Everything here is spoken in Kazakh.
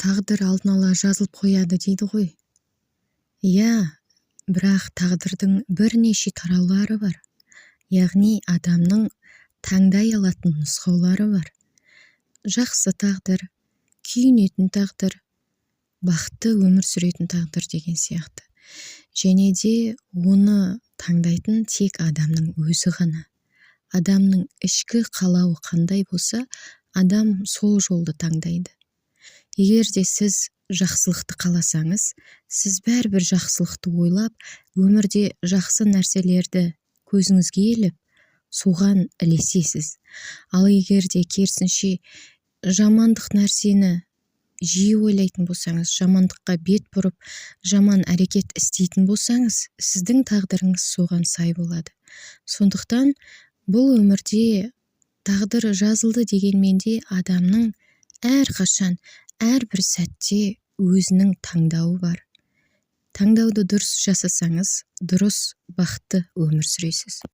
тағдыр алдын ала жазылып қояды дейді ғой. Иә, бірақ тағдырдың бірнеше тараулары бар. Яғни адамның таңдай алатын нұсқаулары бар. Жақсы тағдыр, күйінетін тағдыр, бақытты өмір сүретін тағдыр деген сияқты. Және де оны таңдайтын тек адамның өзі ғана. Адамның ішкі қалауы қандай болса, адам сол жолды таңдайды. Егер де сіз жақсылықты қаласаңыз, сіз бәрібір жақсылықты ойлап, өмірде жақсы нәрселерді көзіңізге еліп, соған ілесесіз. Ал егер де керісінше жамандық нәрсені жиі ойлайтын болсаңыз, жамандыққа бет бұрып, жаман әрекет істейтін болсаңыз, сіздің тағдырыңыз соған сай болады. Сондықтан бұл өмірде тағдыры жазылды дегенмен де адамның әрқашан, әрбір сәтте өзінің таңдауы бар. Таңдауды дұрыс жасасаңыз, дұрыс бақытты өмір сүресіз.